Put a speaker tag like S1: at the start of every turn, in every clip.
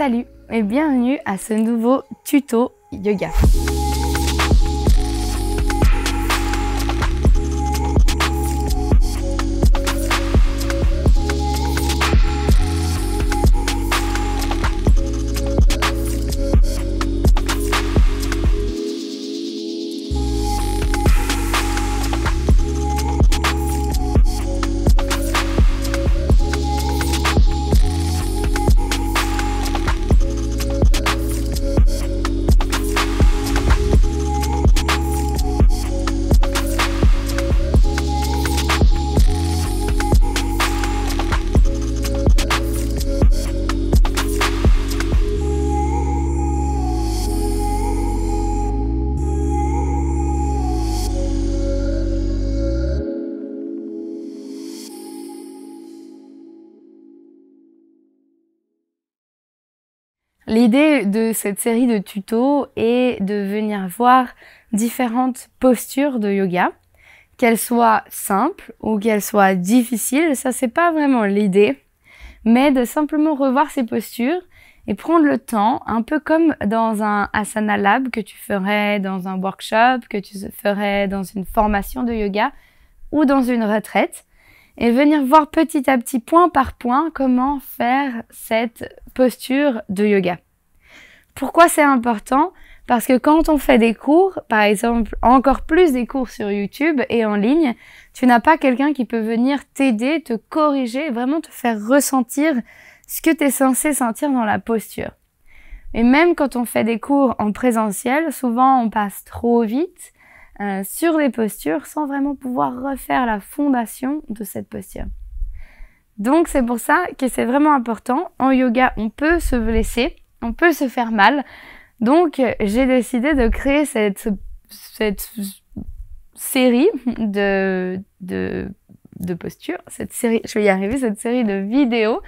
S1: Salut et bienvenue à ce nouveau tuto yoga. L'idée de cette série de tutos est de venir voir différentes postures de yoga, qu'elles soient simples ou qu'elles soient difficiles, ça c'est pas vraiment l'idée, mais de simplement revoir ces postures et prendre le temps, un peu comme dans un Asana Lab que tu ferais dans un workshop, que tu ferais dans une formation de yoga ou dans une retraite, et venir voir petit à petit, point par point, comment faire cette posture de yoga. Pourquoi c'est important? Parce que quand on fait des cours, par exemple, encore plus des cours sur YouTube et en ligne, tu n'as pas quelqu'un qui peut venir t'aider, te corriger, vraiment te faire ressentir ce que tu es censé sentir dans la posture. Et même quand on fait des cours en présentiel, souvent on passe trop vite sur les postures sans vraiment pouvoir refaire la fondation de cette posture. Donc c'est pour ça que c'est vraiment important. En yoga, on peut se blesser, on peut se faire mal. Donc j'ai décidé de créer cette série de postures, cette série de vidéos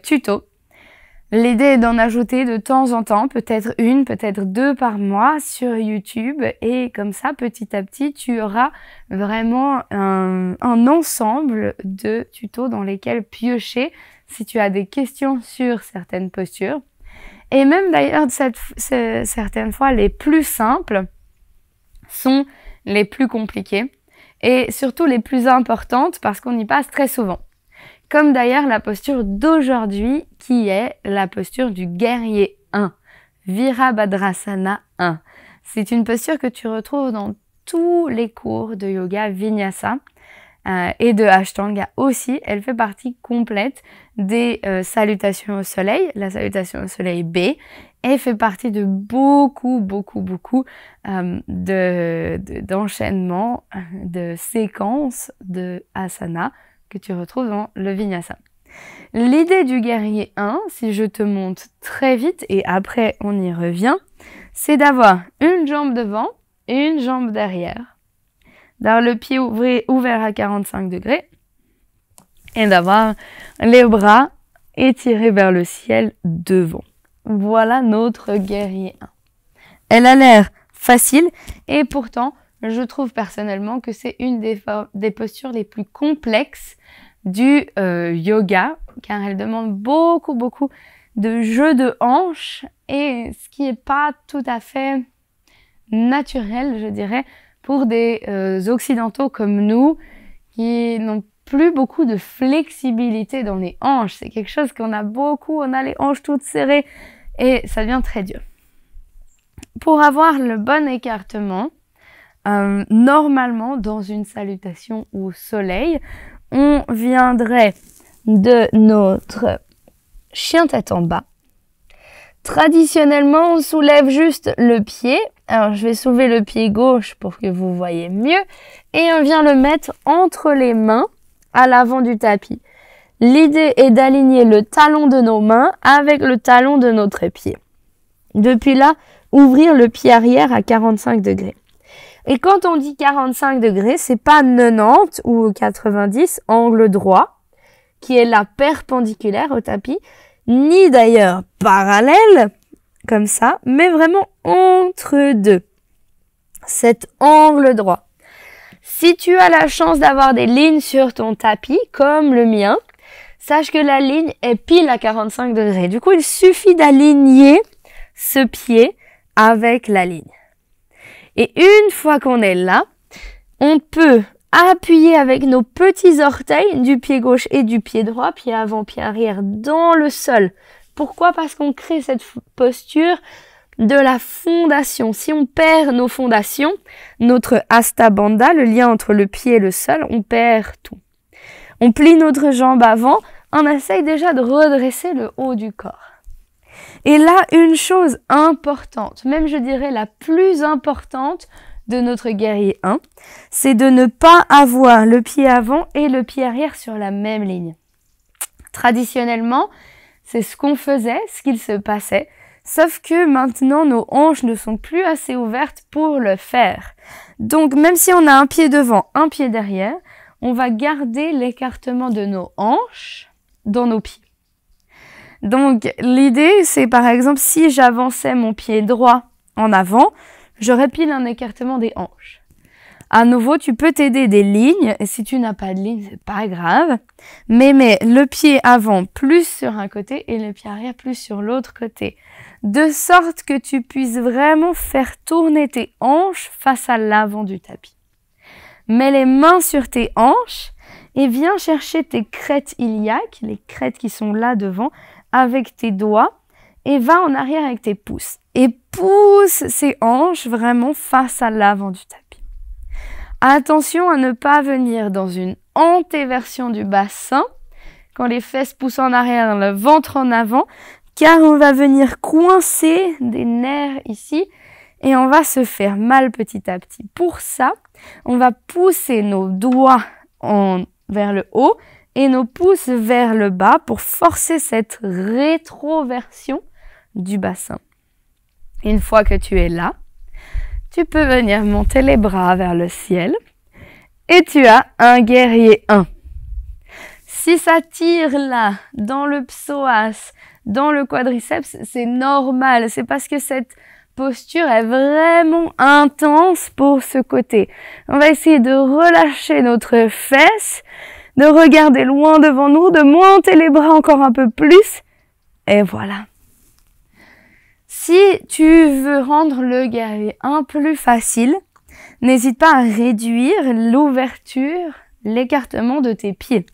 S1: tuto. L'idée est d'en ajouter de temps en temps, peut-être une, peut-être deux par mois sur YouTube, et comme ça, petit à petit, tu auras vraiment un ensemble de tutos dans lesquels piocher si tu as des questions sur certaines postures. Et même d'ailleurs, certaines fois, les plus simples sont les plus compliquées et surtout les plus importantes parce qu'on y passe très souvent. Comme d'ailleurs la posture d'aujourd'hui qui est la posture du guerrier 1, Virabhadrasana 1. C'est une posture que tu retrouves dans tous les cours de yoga Vinyasa et de Ashtanga aussi. Elle fait partie complète des salutations au soleil, la salutation au soleil B, et fait partie de beaucoup d'enchaînements, de séquences de asana que tu retrouves dans le Vinyasa. L'idée du guerrier 1, si je te montre très vite et après on y revient, c'est d'avoir une jambe devant et une jambe derrière, d'avoir le pied ouvert à 45 degrés et d'avoir les bras étirés vers le ciel devant. Voilà notre guerrier 1. Elle a l'air facile et pourtant, je trouve personnellement que c'est une des postures les plus complexes du yoga, car elle demande beaucoup de jeu de hanches et ce qui n'est pas tout à fait naturel, je dirais, pour des occidentaux comme nous qui n'ont plus beaucoup de flexibilité dans les hanches. C'est quelque chose qu'on a beaucoup, on a les hanches toutes serrées et ça devient très dur. Pour avoir le bon écartement, normalement dans une salutation au soleil, on viendrait de notre chien tête en bas. Traditionnellement, on soulève juste le pied. Alors, je vais soulever le pied gauche pour que vous voyez mieux. Et on vient le mettre entre les mains à l'avant du tapis. L'idée est d'aligner le talon de nos mains avec le talon de notre pied. Depuis là, ouvrir le pied arrière à 45 degrés. Et quand on dit 45 degrés, c'est pas 90 ou 90 angle droit, qui est là perpendiculaire au tapis, ni d'ailleurs parallèle, comme ça, mais vraiment entre deux. Cet angle droit. Si tu as la chance d'avoir des lignes sur ton tapis, comme le mien, sache que la ligne est pile à 45 degrés. Du coup, il suffit d'aligner ce pied avec la ligne. Et une fois qu'on est là, on peut appuyer avec nos petits orteils du pied gauche et du pied droit, pied avant, pied arrière, dans le sol. Pourquoi? Parce qu'on crée cette posture de la fondation. Si on perd nos fondations, notre Hasta Bandha, le lien entre le pied et le sol, on perd tout. On plie notre jambe avant, on essaye déjà de redresser le haut du corps. Et là, une chose importante, même je dirais la plus importante de notre guerrier 1, c'est de ne pas avoir le pied avant et le pied arrière sur la même ligne. Traditionnellement, c'est ce qu'on faisait, ce qu'il se passait, sauf que maintenant nos hanches ne sont plus assez ouvertes pour le faire. Donc même si on a un pied devant, un pied derrière, on va garder l'écartement de nos hanches dans nos pieds. Donc l'idée, c'est par exemple si j'avançais mon pied droit en avant, j'aurais pile un écartement des hanches. À nouveau, tu peux t'aider des lignes, et si tu n'as pas de ligne, c'est pas grave, mais mets le pied avant plus sur un côté et le pied arrière plus sur l'autre côté, de sorte que tu puisses vraiment faire tourner tes hanches face à l'avant du tapis. Mets les mains sur tes hanches et viens chercher tes crêtes iliaques, les crêtes qui sont là devant, avec tes doigts, et va en arrière avec tes pouces. Et pousse ces hanches vraiment face à l'avant du tapis. Attention à ne pas venir dans une antéversion du bassin, quand les fesses poussent en arrière, le ventre en avant, car on va venir coincer des nerfs ici et on va se faire mal petit à petit. Pour ça, on va pousser nos doigts vers le haut et nos pouces vers le bas pour forcer cette rétroversion du bassin. Une fois que tu es là, tu peux venir monter les bras vers le ciel et tu as un guerrier 1. Si ça tire là, dans le psoas, dans le quadriceps, c'est normal. C'est parce que cette posture est vraiment intense pour ce côté. On va essayer de relâcher notre fesse, de regarder loin devant nous, de monter les bras encore un peu plus. Et voilà. Si tu veux rendre le guerrier 1 plus facile, n'hésite pas à réduire l'ouverture, l'écartement de tes pieds.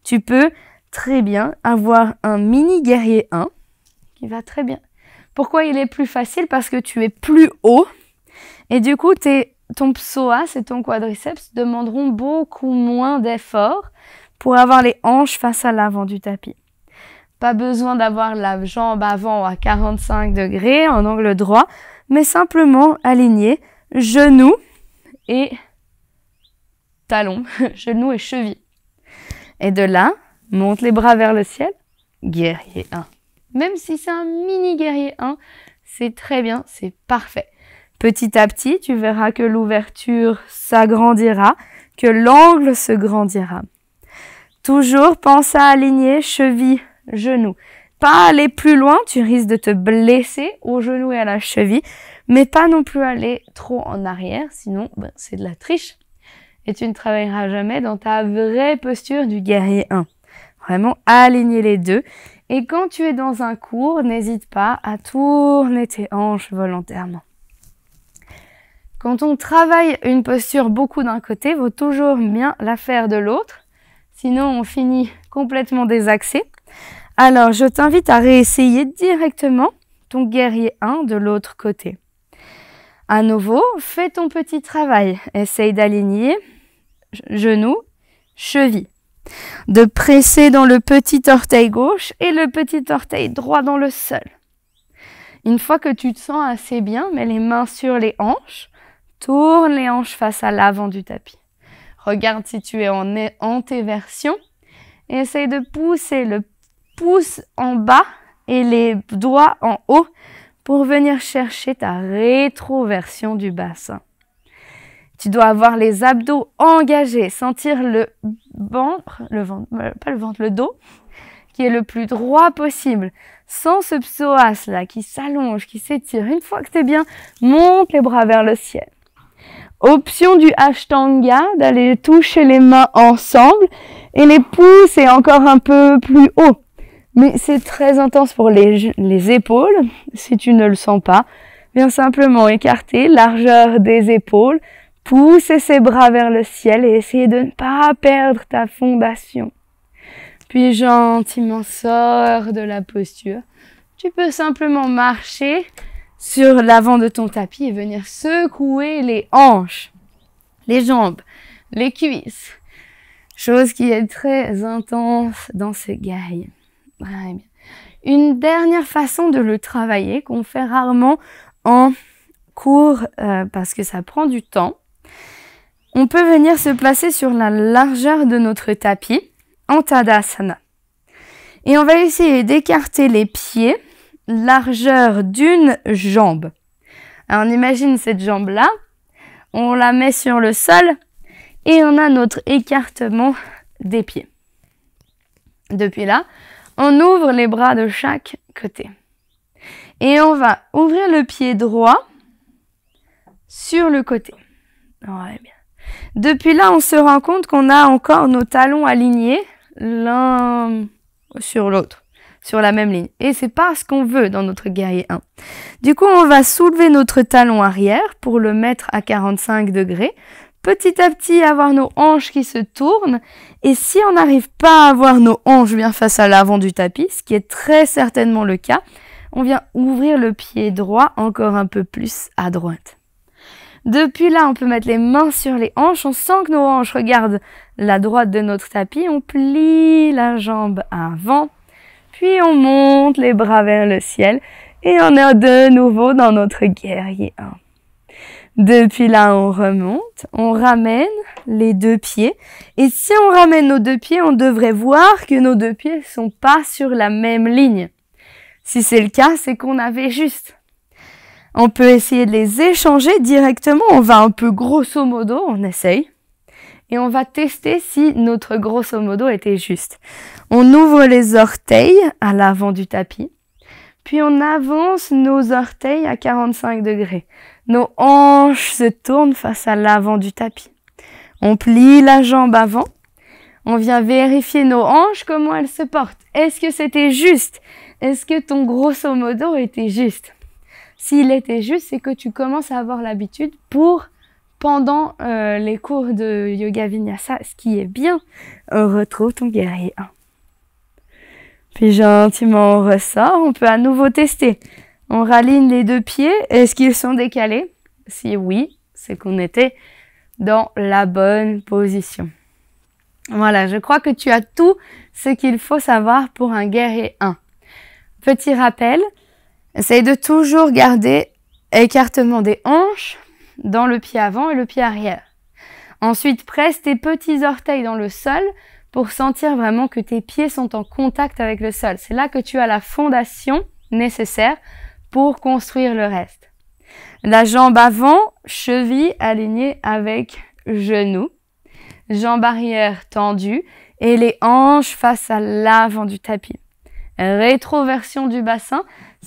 S1: Tu peux très bien avoir un mini guerrier 1 qui va très bien. Pourquoi il est plus facile? Parce que tu es plus haut et du coup ton psoas et ton quadriceps demanderont beaucoup moins d'efforts pour avoir les hanches face à l'avant du tapis. Pas besoin d'avoir la jambe avant à 45 degrés en angle droit, mais simplement aligner genoux et talons, genoux et cheville. Et de là, monte les bras vers le ciel, guerrier 1. Même si c'est un mini guerrier 1, c'est très bien, c'est parfait. Petit à petit, tu verras que l'ouverture s'agrandira, que l'angle se grandira. Toujours pense à aligner cheville, genou. Pas aller plus loin, tu risques de te blesser au genou et à la cheville, mais pas non plus aller trop en arrière, sinon c'est de la triche. Et tu ne travailleras jamais dans ta vraie posture du guerrier 1. Vraiment aligner les deux. Et quand tu es dans un cours, n'hésite pas à tourner tes hanches volontairement. Quand on travaille une posture beaucoup d'un côté, il vaut toujours bien la faire de l'autre. Sinon, on finit complètement désaxé. Alors, je t'invite à réessayer directement ton guerrier 1 de l'autre côté. À nouveau, fais ton petit travail. Essaye d'aligner genoux, cheville. De presser dans le petit orteil gauche et le petit orteil droit dans le sol. Une fois que tu te sens assez bien, mets les mains sur les hanches. Tourne les hanches face à l'avant du tapis. Regarde si tu es en antéversion et essaye de pousser le pouce en bas et les doigts en haut pour venir chercher ta rétroversion du bassin. Tu dois avoir les abdos engagés, sentir le dos qui est le plus droit possible, sans ce psoas là qui s'allonge, qui s'étire. Une fois que tu es bien, monte les bras vers le ciel. Option du Ashtanga, d'aller toucher les mains ensemble et les pouces et encore un peu plus haut. Mais c'est très intense pour les épaules, si tu ne le sens pas. Viens simplement écarter largeur des épaules, pousser ses bras vers le ciel et essayer de ne pas perdre ta fondation. Puis gentiment sors de la posture. Tu peux simplement marcher sur l'avant de ton tapis et venir secouer les hanches, les jambes, les cuisses. Chose qui est très intense dans ce guerrier. Ouais, bien. Une dernière façon de le travailler qu'on fait rarement en cours parce que ça prend du temps. On peut venir se placer sur la largeur de notre tapis en Tadasana. Et on va essayer d'écarter les pieds, largeur d'une jambe. Alors on imagine cette jambe-là, on la met sur le sol et on a notre écartement des pieds. Depuis là, on ouvre les bras de chaque côté. Et on va ouvrir le pied droit sur le côté. Ouais, bien. Depuis là, on se rend compte qu'on a encore nos talons alignés l'un sur l'autre, sur la même ligne. Et c'est pas ce qu'on veut dans notre guerrier 1. Du coup, on va soulever notre talon arrière pour le mettre à 45 degrés. Petit à petit, avoir nos hanches qui se tournent. Et si on n'arrive pas à avoir nos hanches bien face à l'avant du tapis, ce qui est très certainement le cas, on vient ouvrir le pied droit encore un peu plus à droite. Depuis là, on peut mettre les mains sur les hanches. On sent que nos hanches regardent la droite de notre tapis. On plie la jambe avant. Puis on monte les bras vers le ciel. Et on est de nouveau dans notre guerrier 1. Depuis là, on remonte. On ramène les deux pieds. Et si on ramène nos deux pieds, on devrait voir que nos deux pieds sont pas sur la même ligne. Si c'est le cas, c'est qu'on avait juste. On peut essayer de les échanger directement. On va un peu grosso modo, on essaye. Et on va tester si notre grosso modo était juste. On ouvre les orteils à l'avant du tapis. Puis on avance nos orteils à 45 degrés. Nos hanches se tournent face à l'avant du tapis. On plie la jambe avant. On vient vérifier nos hanches, comment elles se portent. Est-ce que c'était juste? Est-ce que ton grosso modo était juste? S'il était juste, c'est que tu commences à avoir l'habitude pour, pendant les cours de Yoga Vinyasa, ce qui est bien, retrouve ton guerrier 1. Puis gentiment on ressort, on peut à nouveau tester. On raligne les deux pieds, est-ce qu'ils sont décalés? Si oui, c'est qu'on était dans la bonne position. Voilà, je crois que tu as tout ce qu'il faut savoir pour un guerrier 1. Petit rappel, essaye de toujours garder écartement des hanches dans le pied avant et le pied arrière. Ensuite, presse tes petits orteils dans le sol pour sentir vraiment que tes pieds sont en contact avec le sol. C'est là que tu as la fondation nécessaire pour construire le reste. La jambe avant, cheville alignée avec genou. Jambe arrière tendue et les hanches face à l'avant du tapis. Rétroversion du bassin.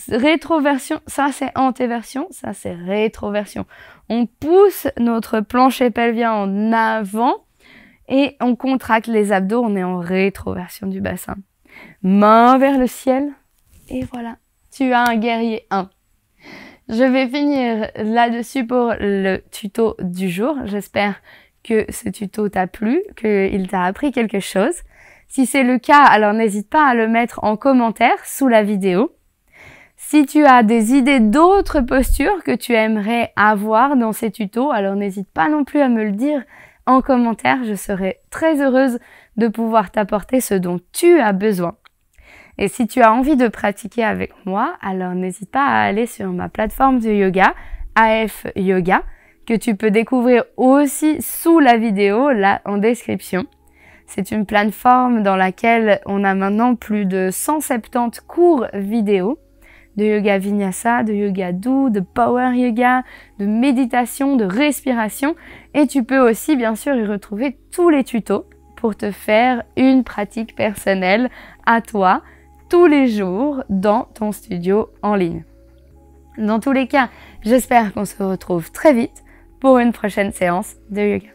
S1: Rétroversion, ça c'est antéversion, ça c'est rétroversion. On pousse notre plancher pelvien en avant et on contracte les abdos, on est en rétroversion du bassin. Main vers le ciel et voilà, tu as un guerrier 1. Je vais finir là-dessus pour le tuto du jour. J'espère que ce tuto t'a plu, qu'il t'a appris quelque chose. Si c'est le cas, alors n'hésite pas à le mettre en commentaire sous la vidéo. Si tu as des idées d'autres postures que tu aimerais avoir dans ces tutos, alors n'hésite pas non plus à me le dire en commentaire. Je serai très heureuse de pouvoir t'apporter ce dont tu as besoin. Et si tu as envie de pratiquer avec moi, alors n'hésite pas à aller sur ma plateforme de yoga, AF Yoga, que tu peux découvrir aussi sous la vidéo, là en description. C'est une plateforme dans laquelle on a maintenant plus de 170 cours vidéo de yoga vinyasa, de yoga doux, de power yoga, de méditation, de respiration. Et tu peux aussi bien sûr y retrouver tous les tutos pour te faire une pratique personnelle à toi tous les jours dans ton studio en ligne. Dans tous les cas, j'espère qu'on se retrouve très vite pour une prochaine séance de yoga.